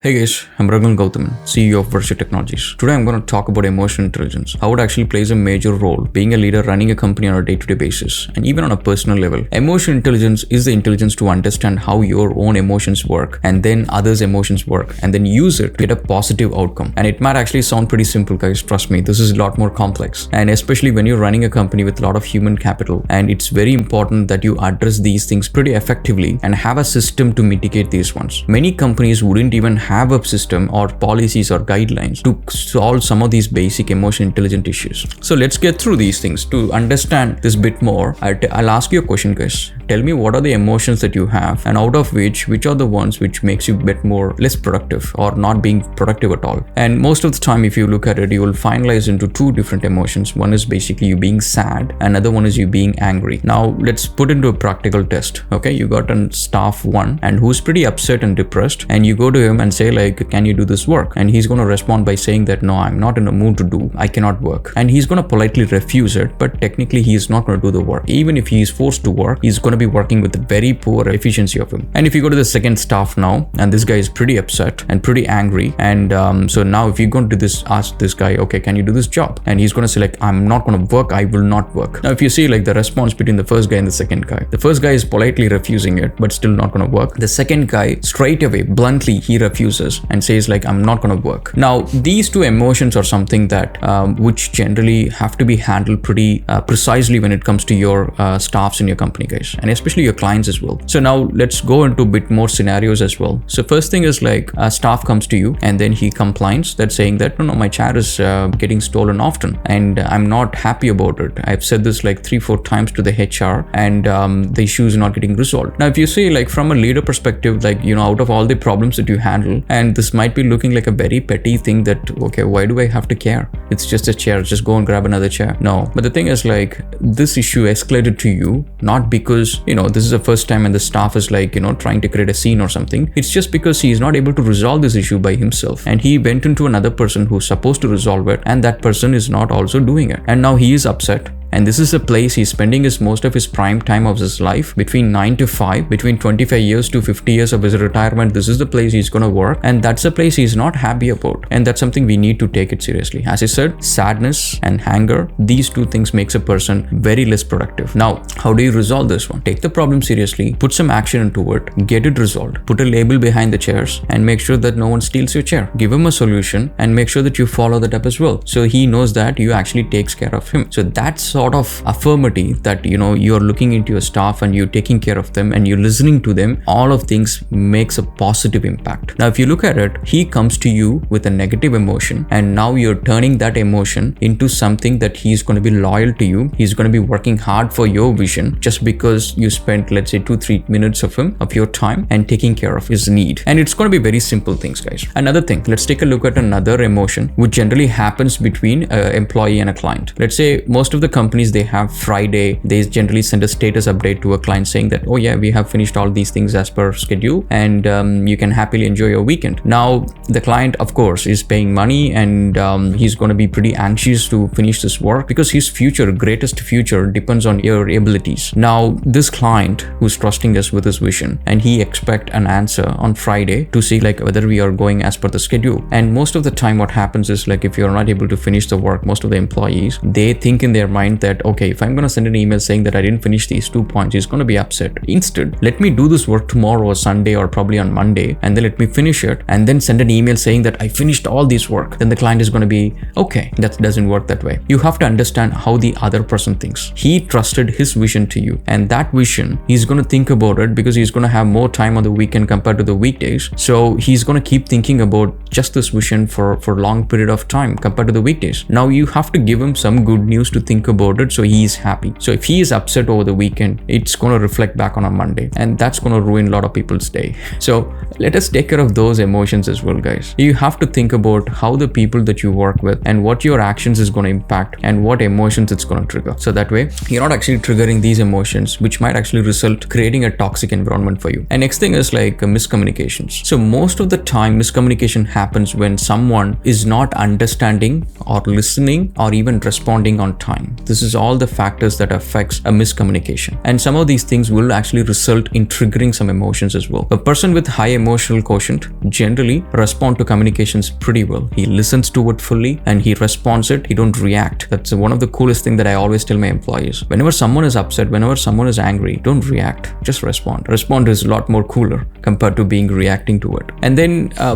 Hey guys, I'm Raghulan, CEO of Virtual Technologies. Today I'm going to talk about emotional intelligence, how it actually plays a major role being a leader running a company on a day-to-day basis and even on a personal level. Emotional intelligence is the intelligence to understand how your own emotions work and then others' emotions work and then use it to get a positive outcome. And it might actually sound pretty simple, guys. Trust me, this is a lot more complex. And especially when you're running a company with a lot of human capital, and it's very important that you address these things pretty effectively and have a system to mitigate these ones. Many companies wouldn't even have a system or policies or guidelines to solve some of these basic emotional intelligence issues. So let's get through these things. To understand this bit more, I'll ask you a question, guys. Tell me, what are the emotions that you have, and out of which are the ones which makes you bit more less productive or not being productive at all? And most of the time, if you look at it, you will finalize into two different emotions. One is basically you being sad, another one is you being angry. Now let's put into a practical test. Okay, you got a staff one and who's pretty upset and depressed, and you go to him and say like, can you do this work? And he's going to respond by saying that no, I'm not in a mood to do, I cannot work. And he's going to politely refuse it, but technically he is not going to do the work. Even if he is forced to work, he's going to be working with a very poor efficiency of him. And if you go to the second staff now, and this guy is pretty upset and pretty angry, and so now if you're going to do this, ask this guy, okay, can you do this job? And he's going to say like, I'm not going to work, I will not work. Now if you see like the response between the first guy and the second guy, the first guy is politely refusing it but still not going to work. The second guy straight away bluntly he refuses and says like, I'm not going to work. Now these two emotions are something that which generally have to be handled pretty precisely when it comes to your staffs in your company, guys, and especially your clients as well. So now let's go into a bit more scenarios as well. So first thing is like a staff comes to you and then he complains that saying that no, my chair is getting stolen often and I'm not happy about it. I've said this like 3-4 times to the HR and the issue is not getting resolved. Now if you see like from a leader perspective, like, you know, out of all the problems that you handle, and this might be looking like a very petty thing that, okay, why do I have to care? It's just a chair, just go and grab another chair. No, but the thing is like, this issue escalated to you, not because, you know, this is the first time and the staff is like, you know, trying to create a scene or something. It's just because he is not able to resolve this issue by himself. And he went into another person who's supposed to resolve it, and that person is not also doing it. And now he is upset. And this is a place he's spending most of his prime time of his life, between 9 to 5, between 25 years to 50 years of his retirement. This is the place he's going to work, and that's a place he's not happy about. And that's something we need to take it seriously. As I said, sadness and anger, these two things makes a person very less productive. Now, how do you resolve this one? Take the problem seriously, put some action into it, get it resolved, put a label behind the chairs, and make sure that no one steals your chair. Give him a solution and make sure that you follow that up as well, so he knows that you actually takes care of him. So that's sort of affirmative that, you know, you're looking into your staff and you're taking care of them and you're listening to them. All of things makes a positive impact. Now if you look at it, he comes to you with a negative emotion, and now you're turning that emotion into something that he's going to be loyal to you. He's going to be working hard for your vision just because you spent, let's say, 2-3 minutes of your time and taking care of his need. And it's going to be very simple things, guys. Another thing, let's take a look at another emotion which generally happens between an employee and a client. Let's say most of the companies, they have Friday, they generally send a status update to a client saying that, oh yeah, we have finished all these things as per schedule, and you can happily enjoy your weekend. Now the client, of course, is paying money, and he's going to be pretty anxious to finish this work because his greatest future depends on your abilities. Now this client who's trusting us with his vision, and he expect an answer on Friday to see like whether we are going as per the schedule. And most of the time what happens is like, if you're not able to finish the work, most of the employees, they think in their mind that, okay, if I'm going to send an email saying that I didn't finish these 2 points, he's going to be upset. Instead, let me do this work tomorrow or Sunday or probably on Monday, and then let me finish it and then send an email saying that I finished all this work. Then the client is going to be, okay, that doesn't work that way. You have to understand how the other person thinks. He trusted his vision to you, and that vision, he's going to think about it because he's going to have more time on the weekend compared to the weekdays. So he's going to keep thinking about just this vision for a long period of time compared to the weekdays. Now you have to give him some good news to think about it so he is happy. So if he is upset over the weekend, it's going to reflect back on a Monday, and that's going to ruin a lot of people's day. So let us take care of those emotions as well, guys. You have to think about how the people that you work with and what your actions is going to impact and what emotions it's going to trigger. So that way you're not actually triggering these emotions which might actually result creating a toxic environment for you. And next thing is like miscommunications. So most of the time miscommunication happens when someone is not understanding or listening or even responding on time. This is all the factors that affects a miscommunication. And some of these things will actually result in triggering some emotions as well. A person with high emotional quotient generally respond to communications pretty well. He listens to it fully and he responds it. He don't react. That's one of the coolest things that I always tell my employees. Whenever someone is upset, whenever someone is angry, don't react. Just respond. Respond is a lot more cooler compared to being reacting to it. And then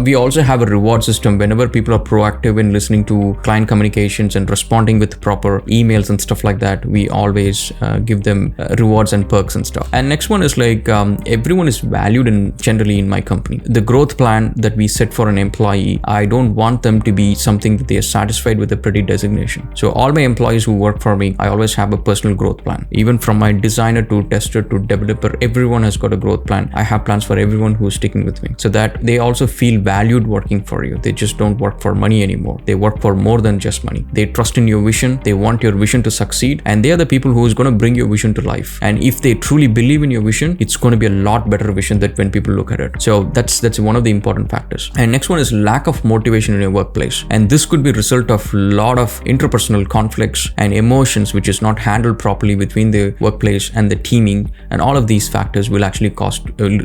we also have a reward system. Whenever people are proactive in listening to client communications and responding with proper emails and stuff like that, we always give them rewards and perks and stuff. And next one is like everyone is valued generally in my company. The growth plan that we set for an employee, I don't want them to be something that they are satisfied with a pretty designation. So all my employees who work for me, I always have a personal growth plan. Even from my designer to tester to developer, everyone has got a growth plan. I have plans for everyone who is sticking with me so that they also feel valued working for you. They just don't work for money anymore. They work for more than just money. They trust in your vision. They want your vision to succeed, and they are the people who is going to bring your vision to life. And if they truly believe in your vision, it's going to be a lot better vision than when people look at it. So that's one of the important factors. And next one is lack of motivation in your workplace. And this could be a result of a lot of interpersonal conflicts and emotions which is not handled properly between the workplace and the teaming. And all of these factors will actually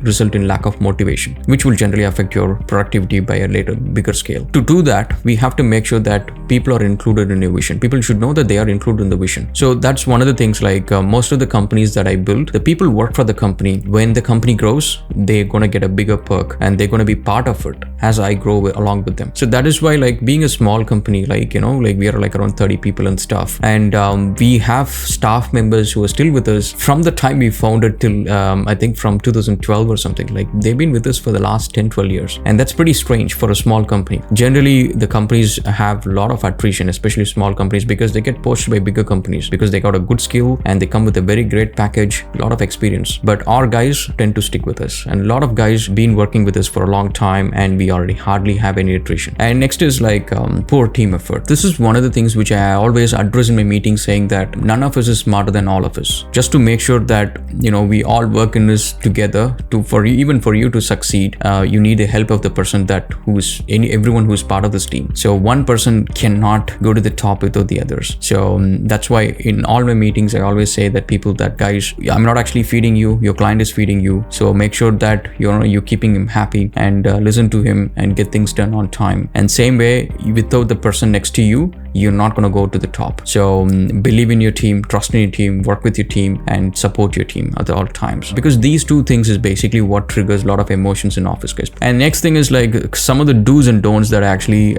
result in lack of motivation, which will generally affect your productivity by a later bigger scale. To do that, we have to make sure that people are included in your vision. People should know that they are included in the vision. So that's one of the things, like most of the companies that I build, the people work for the company. When the company grows, they're going to get a bigger perk and they're going to be part of it as I grow along with them. So that is why, like, being a small company, like, you know, like we are like around 30 people and stuff. And we have staff members who are still with us from the time we founded till I think from 2012 or something. Like, they've been with us for the last 10-12 years. And that's pretty strange for a small company. Generally, the companies have a lot of attrition, especially small companies, because they get poached by bigger companies because they got a good skill and they come with a very great package, a lot of experience. But our guys tend to stick with us, and a lot of guys been working with us for a long time, and we already hardly have any attrition. And next is like poor team effort. This is one of the things which I always address in my meetings, saying that none of us is smarter than all of us. Just to make sure that, you know, we all work in this together. For you to succeed, you need the help of the person everyone who is part of this team. So one person cannot go to the top without the others. So that's why in all my meetings I always say that guys, I'm not actually feeding you, your client is feeding you. So make sure that you're keeping him happy and listen to him and get things done on time. And same way, without the person next to you, you're not going to go to the top. So believe in your team, trust in your team, work with your team, and support your team at all times. Because these two things is basically what triggers a lot of emotions in office, guys. And next thing is like some of the do's and don'ts that I actually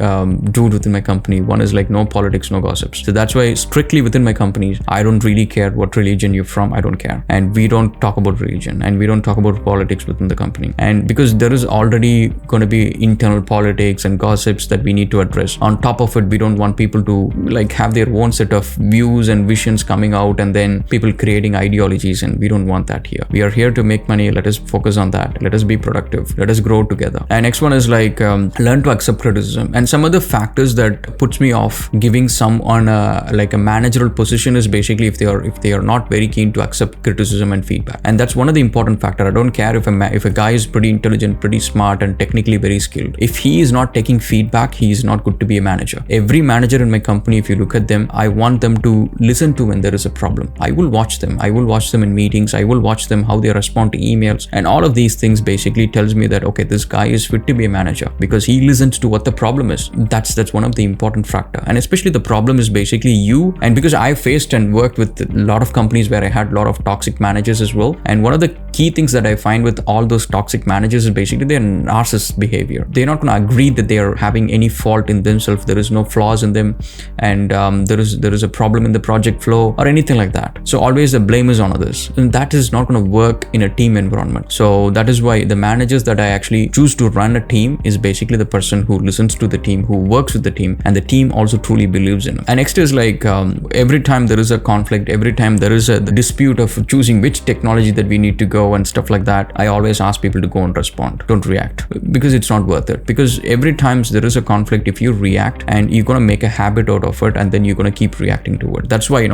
do within my company. One is like no politics, no gossips. So that's why strictly within my company, I don't really care what religion you're from. I don't care. And we don't talk about religion, and we don't talk about politics within the company. And because there is already going to be internal politics and gossips that we need to address. On top of it, we don't want people to like have their own set of views and visions coming out, and then people creating ideologies, and we don't want that here. We are here to make money. Let us focus on that. Let us be productive. Let us grow together. And next one is like learn to accept criticism. And some other factors that puts me off giving someone like a managerial position is basically if they are not very keen to accept criticism and feedback. And that's one of the important factor. I don't care if a guy is pretty intelligent, pretty smart, and technically very skilled. If he is not taking feedback, he is not good to be a manager. Every manager in my company, if you look at them, I want them to listen to when there is a problem. I will watch them. I will watch them in meetings. I will watch them how they respond to emails. And all of these things basically tells me that, okay, this guy is fit to be a manager because he listens to what the problem is. That's one of the important factor. And especially the problem is basically you. And because I faced and worked with a lot of companies where I had a lot of toxic managers as well. And one of the key things that I find with all those toxic managers is basically their narcissist behavior. They're not going to agree that they are having any fault in themselves. There is no flaws in them, and there is a problem in the project flow or anything like that. So always the blame is on others, and that is not going to work in a team environment. So that is why the managers that I actually choose to run a team is basically the person who listens to the team, who works with the team, and the team also truly believes in it. And next is like every time there is a conflict, every time there is a dispute of choosing which technology that we need to go flow and stuff like that, I always ask people to go and respond. Don't react, because it's not worth it. Because every time there is a conflict, if you react, and you're going to make a habit out of it, and then you're going to keep reacting to it. That's why,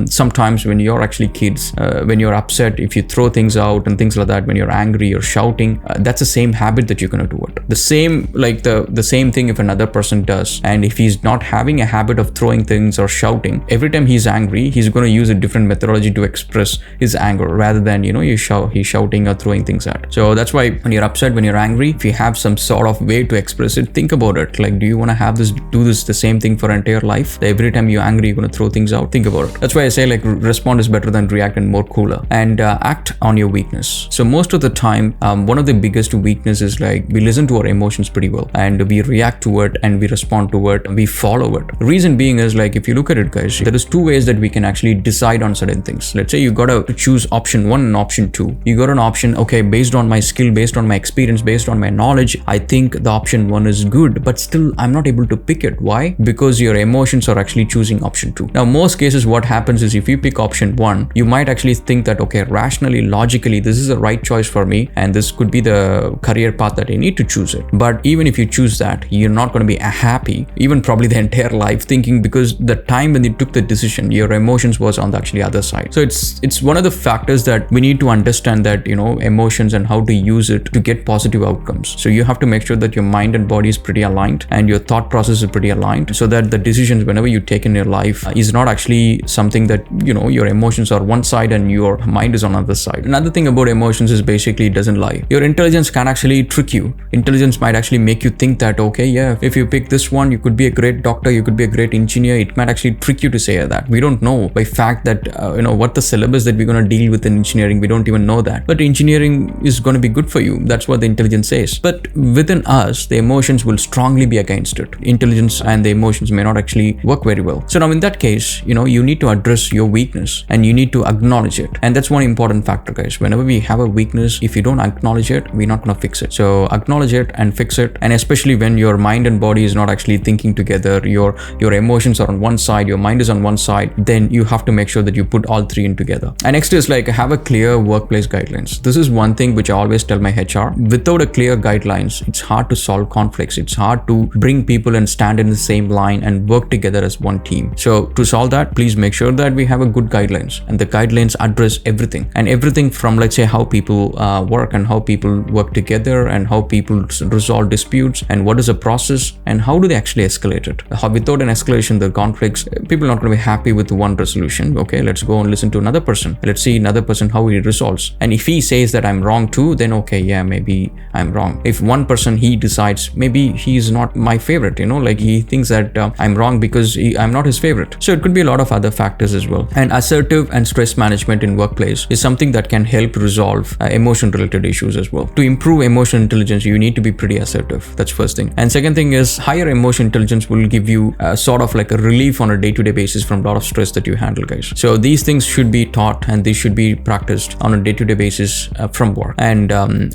sometimes when you're actually kids, when you're upset, if you throw things out and things like that, when you're angry, you're shouting, that's the same habit that you're going to do it. The same, like the same thing if another person does, and if he's not having a habit of throwing things or shouting, every time he's angry, he's going to use a different methodology to express his anger, rather than, he's shouting or throwing things at. So that's why when you're upset, when you're angry, if you have some sort of way to express it, think about it. Like, do you want to do this the same thing for entire life? Every time you're angry, you're going to throw things out. Think about it. That's why I say, like, respond is better than react, and more cooler. And act on your weakness. So most of the time, one of the biggest weaknesses, like, we listen to our emotions pretty well, and we react to it, and we respond to it, and we follow it. The reason being is, like, if you look at it, guys, there is two ways that we can actually decide on certain things. Let's say you got to choose option 1 and option 2. You got an option, okay, based on my skill, based on my experience, based on my knowledge, I think the option 1 is good, but still I'm not able to pick it. Why? Because your emotions are actually choosing option 2. Now, most cases, what happens is, if you pick option 1, you might actually think that, okay, rationally, logically, this is the right choice for me, and this could be the career path that I need to choose it. But even if you choose that, you're not going to be happy, even probably the entire life, thinking, because the time when you took the decision, your emotions was on the actually other side. So it's one of the factors that we need to understand, that emotions and how to use it to get positive outcomes. So you have to make sure that your mind and body is pretty aligned, and your thought process is pretty aligned, so that the decisions whenever you take in your life is not actually something that your emotions are one side and your mind is on the other side. Another thing about emotions is, basically, it doesn't lie. Your intelligence can actually trick you. Intelligence might actually make you think that, okay, yeah, if you pick this one, you could be a great doctor, you could be a great engineer. It might actually trick you to say that. We don't know by fact that what the syllabus that we're going to deal with in engineering, we don't even know that. But engineering is going to be good for you. That's what the intelligence says. But within us, the emotions will strongly be against it. Intelligence and the emotions may not actually work very well. So now, in that case, you need to address your weakness, and you need to acknowledge it. And that's one important factor, guys. Whenever we have a weakness, if you don't acknowledge it, we're not going to fix it. So acknowledge it and fix it. And especially when your mind and body is not actually thinking together, your emotions are on one side, your mind is on one side, then you have to make sure that you put all three in together. And next is, like, have a clear workplace guidelines. This is one thing which I always tell my HR. Without a clear guidelines, it's hard to solve conflicts. It's hard to bring people and stand in the same line and work together as one team. So to solve that, please make sure that we have a good guidelines, and the guidelines address everything, and everything from, let's say, how people work, and how people work together, and how people resolve disputes, and what is the process, and how do they actually escalate it. Without an escalation, the conflicts, people are not going to be happy with one resolution. Okay, let's go and listen to another person. Let's see another person how he resolves. And if he says that I'm wrong too, then okay, yeah, maybe I'm wrong. If one person, he decides maybe he's not my favorite, like he thinks that I'm wrong because I'm not his favorite. So it could be a lot of other factors as well. And assertive and stress management in workplace is something that can help resolve emotion related issues as well. To improve emotional intelligence, you need to be pretty assertive. That's first thing. And second thing is, higher emotional intelligence will give you sort of like a relief on a day-to-day basis from a lot of stress that you handle, guys. So these things should be taught, and these should be practiced on a day-to-day basis from work. And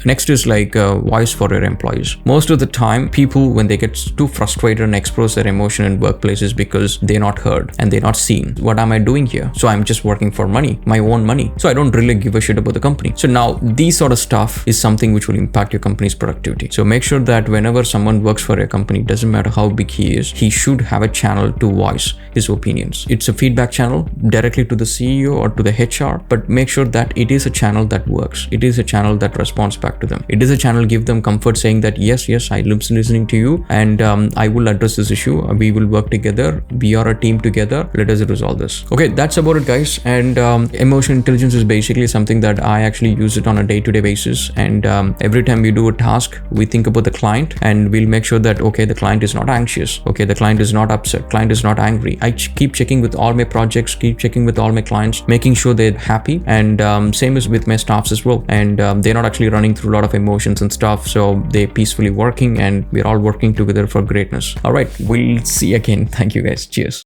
next is like voice for your employees. Most of the time, people, when they get too frustrated and express their emotion in workplaces, because they're not heard and they're not seen. What am I doing here? So I'm just working for money, my own money. So I don't really give a shit about the company. So now these sort of stuff is something which will impact your company's productivity. So make sure that whenever someone works for a company, doesn't matter how big he is, he should have a channel to voice his opinions. It's a feedback channel directly to the CEO or to the HR, but make sure that it is a channel that works. It is a channel that responds back to them. It is a channel give them comfort, saying that yes, I'm listening to you, and I will address this issue. We will work together. We are a team together. Let us resolve this. Okay, that's about it, guys. And emotional intelligence is basically something that I actually use it on a day-to-day basis. And every time we do a task, we think about the client, and we'll make sure that, okay, the client is not anxious. Okay, the client is not upset. Client is not angry. I keep checking with all my projects, keep checking with all my clients, making sure they're happy. And same is with my staffs as well. And they're not actually running through a lot of emotions and stuff. So they're peacefully working, and we're all working together for greatness. All right, we'll see you again. Thank you, guys. Cheers.